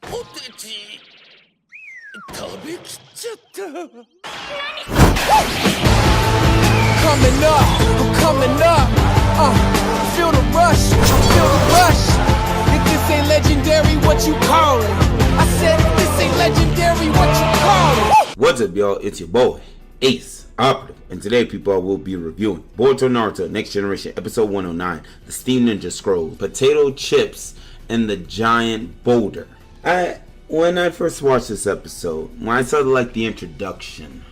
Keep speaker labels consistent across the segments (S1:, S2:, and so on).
S1: ポテチ食べきっちゃった。Coming up, I'm coming up. Feel the rush, feel the rush. If this ain't legendary, what you call it? I said if this ain't legendary, what you call it?
S2: What's up, y'all? It's your boy, Ace Operative, and today, people, I will be reviewing Boruto Naruto Next Generation Episode 109, The Steam Ninja Scrolls, Potato Chips, and the Giant Boulder. When I first watched this episode, when I saw the introduction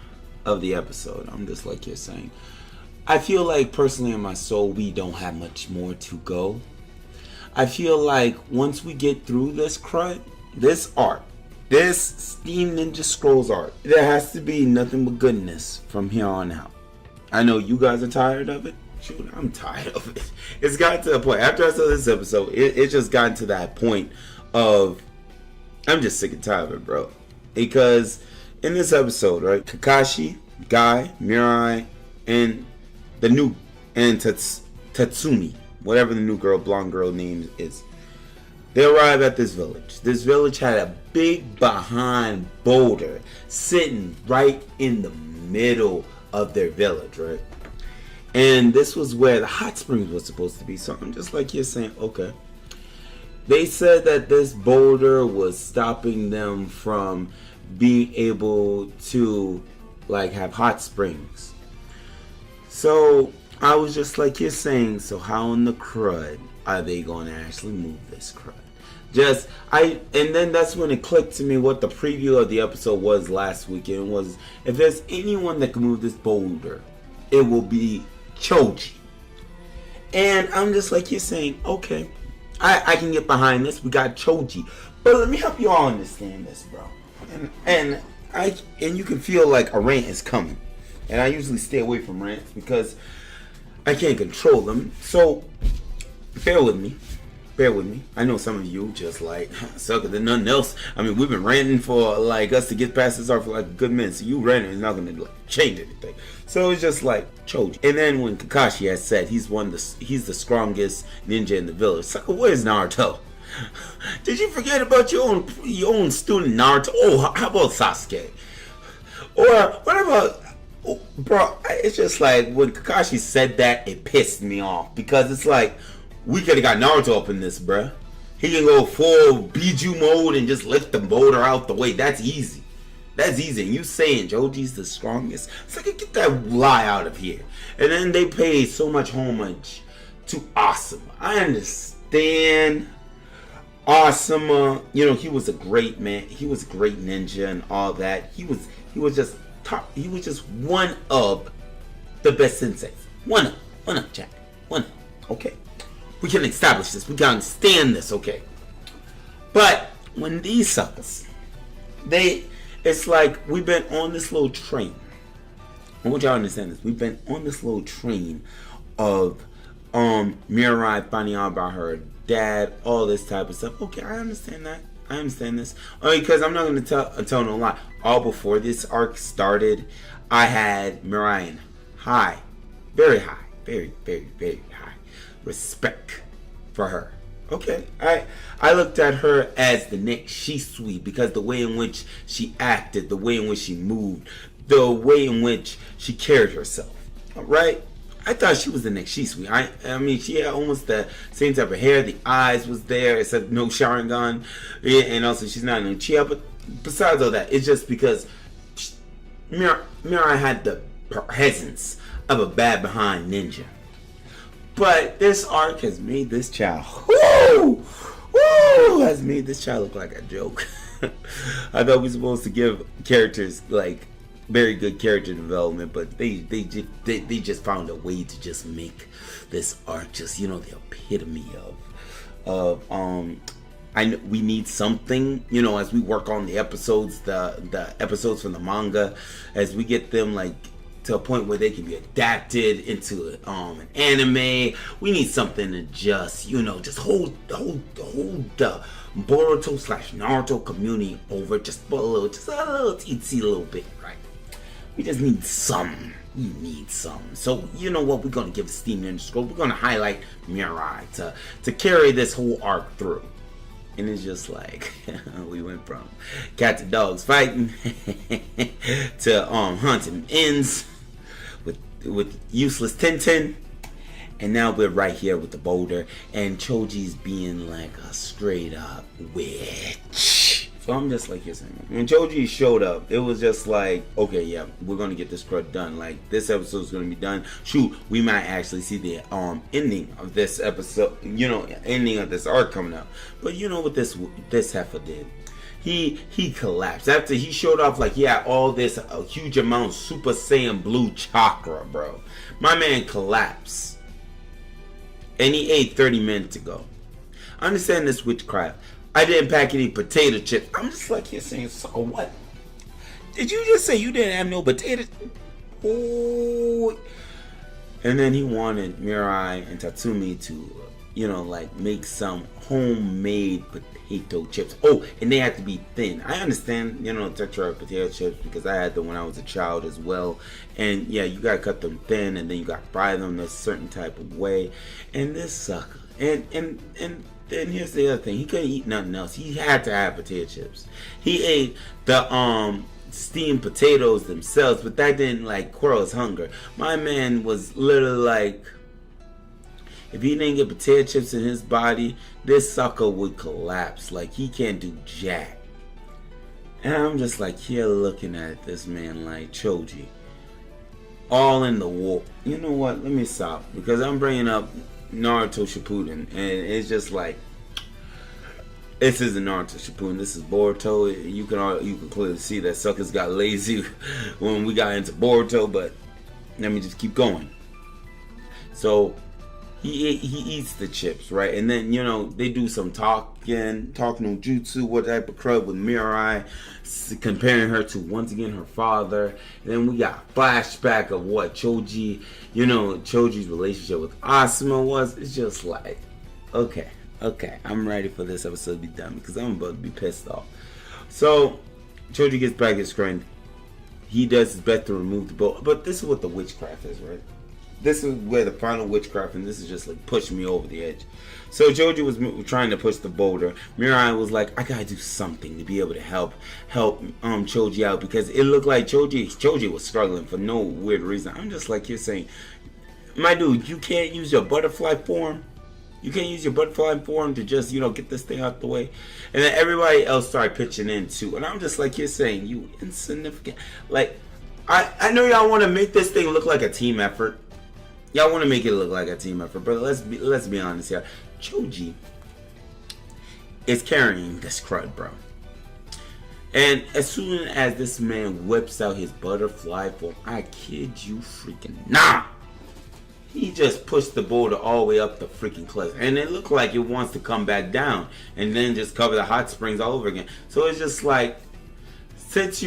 S2: of the episode, I'm just like you're saying, I feel like personally in my soul we don't have much more to go. I feel like once we get through this crud, this art, this Steam Ninja Scrolls art, there has to be nothing but goodness from here on out. I know you guys are tired of it. Shoot, I'm tired of it. It's gotten to the point, after I saw this episode, it just gotten to that point of, I'm just sick and tired of it, bro. Because in this episode, right, Kakashi, Guy, Mirai, and the new, and Tatsumi, whatever the new girl, blonde girl name is, they arrive at this village. This village had a big behind boulder sitting right in the middle of their village, right? And this was where the hot springs was supposed to be. So I'm just like you're saying, okay. They said that this boulder was stopping them from being able to have hot springs. So I was just like you're saying, so how in the crud are they going to actually move this crud? And then that's when it clicked to me what the preview of the episode was last weekend was, if there's anyone that can move this boulder, it will be Choji. And I'm just like you're saying, okay, I can get behind this. We got Choji, but let me help you all understand this, bro. And you can feel like a rant is coming, and I usually stay away from rants because I can't control them. So bear with me. I know some of you just sucker than nothing else. I mean, we've been ranting for us to get past this art for a good minute. So you ranting is not gonna change anything. So it's just Choji. And then when Kakashi has said he's the strongest ninja in the village. Sucker, where's Naruto? Did you forget about your own student Naruto? Oh, how about Sasuke? Or what about? Oh, bro, it's just when Kakashi said that, it pissed me off because it's we could have got Naruto up in this, bruh. He can go full Biju mode and just lift the boulder out the way. That's easy. And you saying Choji's the strongest? It's get that lie out of here. And then they pay so much homage to Asuma. I understand Asuma. He was a great man. He was a great ninja and all that. He was just top. He was just one of the best senseis. One of, Jack. One of. Okay. We can establish this. We can understand this, okay? But when these suckers, it's we've been on this little train. I want y'all to understand this. We've been on this little train of Mirai finding out about her dad, all this type of stuff. Okay, I understand that. I understand this. Because I'm not going to tell no lie. All before this arc started, I had Mirai in high, very high, very, very, very high respect for her. Okay, I looked at her as the next Shisui because the way in which she acted, the way in which she moved, the way in which she carried herself. Right? I thought she was the next Shisui. I mean, she had almost the same type of hair. The eyes was there, except no Sharingan, and also she's not an Uchiha. But besides all that, it's just because Mirai had the presence of a bad behind ninja. But this arc has made this child, has made this child look like a joke. I thought we were supposed to give characters very good character development, but they just found a way to just make this arc just the epitome of I know we need something as we work on the episodes, the episodes from the manga, as we get them to a point where they can be adapted into an anime. We need something to just hold the Boruto / Naruto community over just a little teensy little bit, right? We just need some. We need some. So you know what? We're gonna give Steam Ninja Scroll. We're gonna highlight Mirai to carry this whole arc through. And it's just like we went from cats and dogs fighting to hunting ends with useless Tintin, and now we're right here with the boulder, and Choji's being like a straight up witch. So I'm just like, when Choji showed up, it was just like, okay, yeah, we're gonna get this crud done. Like, this episode's gonna be done. Shoot, we might actually see the ending of this episode, ending of this arc coming up. But you know what this heifer did? He collapsed after he showed off like he had all this a huge amount of Super Saiyan blue chakra, bro. My man collapsed, and he ate 30 minutes ago. I understand this witchcraft. I didn't pack any potato chips. I'm just like, you're saying, so what? Did you just say you didn't have no potatoes? Oh. And then he wanted Mirai and Tatsumi to, like make some homemade potato chips. Oh, and they had to be thin. I understand, Tetra potato chips because I had them when I was a child as well. And yeah, you gotta cut them thin, and then you gotta fry them a certain type of way. And this sucker, and then here's the other thing. He couldn't eat nothing else. He had to have potato chips. He ate the steamed potatoes themselves, but that didn't like quell his hunger. My man was literally like, if he didn't get potato chips in his body, this sucker would collapse. Like, he can't do jack. And I'm just like here looking at this man like Choji, all in the war. You know what? Let me stop, because I'm bringing up Naruto Shippuden, and it's just like, this isn't Naruto Shippuden, this is Boruto. You can clearly see that suckers got lazy when we got into Boruto, but let me just keep going. So he eats the chips, right? And then they do some talking no jutsu, what type of crud with Mirai, comparing her to once again her father. And then we got flashback of what Choji's relationship with Asuma was. It's just like, okay, I'm ready for this episode to be done, because I'm about to be pissed off. So Choji gets back his strength. He does his best to remove the bow, but this is what the witchcraft is, right? This is where the final witchcraft, and this is just like pushing me over the edge. So Choji was trying to push the boulder. Mirai was like, I gotta do something to be able to help Choji out, because it looked like Choji was struggling for no weird reason. I'm just like, you're saying, my dude, you can't use your butterfly form. You can't use your butterfly form to just, get this thing out the way. And then everybody else started pitching in too. And I'm just like, you're saying, you insignificant. Like, I know y'all want to make this thing look like a team effort. Y'all want to make it look like a team effort, but let's be honest here. Choji is carrying this crud, bro. And as soon as this man whips out his butterfly form, I kid you freaking not, he just pushed the boulder all the way up the freaking cliff, and it looked like it wants to come back down and then just cover the hot springs all over again. So it's just like, since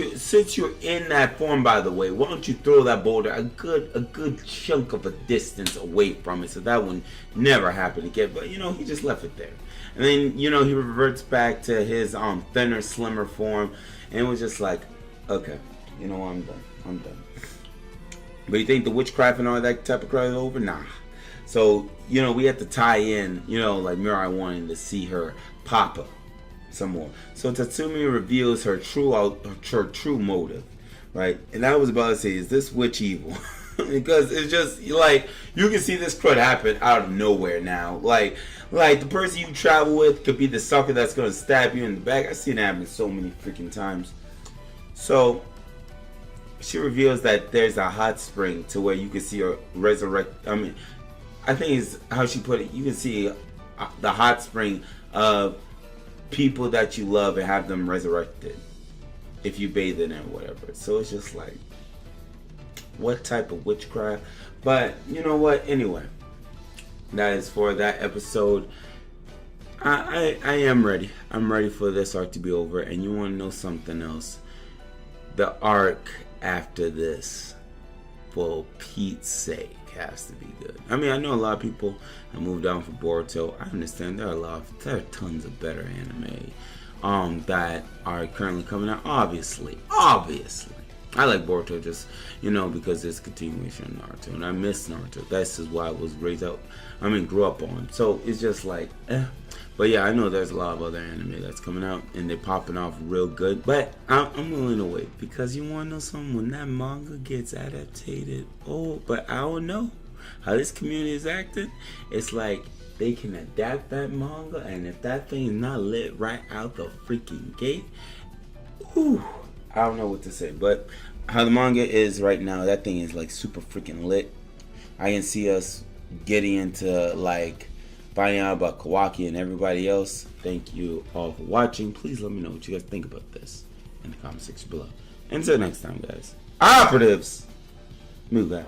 S2: you're in that form, by the way, why don't you throw that boulder a good chunk of a distance away from it, so that would never happen again. But he just left it there, and then he reverts back to his thinner, slimmer form, and it was just like, okay, I'm done. But you think the witchcraft and all that type of crap is over? Nah. So we have to tie in, like Mirai wanting to see her papa some more. So Tatsumi reveals her true motive, right? And I was about to say, is this witch evil? Because it's just like, you can see this crud happen out of nowhere now. Like the person you travel with could be the sucker that's gonna stab you in the back. I've seen it happen so many freaking times. So she reveals that there's a hot spring to where you can see her resurrect. I mean, I think it's how she put it. You can see the hot spring of people that you love and have them resurrected if you bathe in it or whatever. So it's just like, what type of witchcraft? But you know what? Anyway, that is for that episode. I am ready. I'm ready for this arc to be over. And you want to know something else? The arc after this, for Pete's sake, has to be good. I mean, I know a lot of people have moved on from Boruto. I understand there are tons of better anime that are currently coming out. Obviously. I like Boruto just, because it's continuation of Naruto, and I miss Naruto. That's just why I was grew up on. So it's just like, But yeah, I know there's a lot of other anime that's coming out and they're popping off real good. But I'm willing to wait because you want to know something? When that manga gets adapted, but I don't know how this community is acting. It's like they can adapt that manga, and if that thing is not lit right out the freaking gate, I don't know what to say. But how the manga is right now, that thing is like super freaking lit. I can see us getting into like finding out about Kawaki and everybody else. Thank you all for watching. Please let me know what you guys think about this in the comment section below. Until next time, guys. Operatives, move out.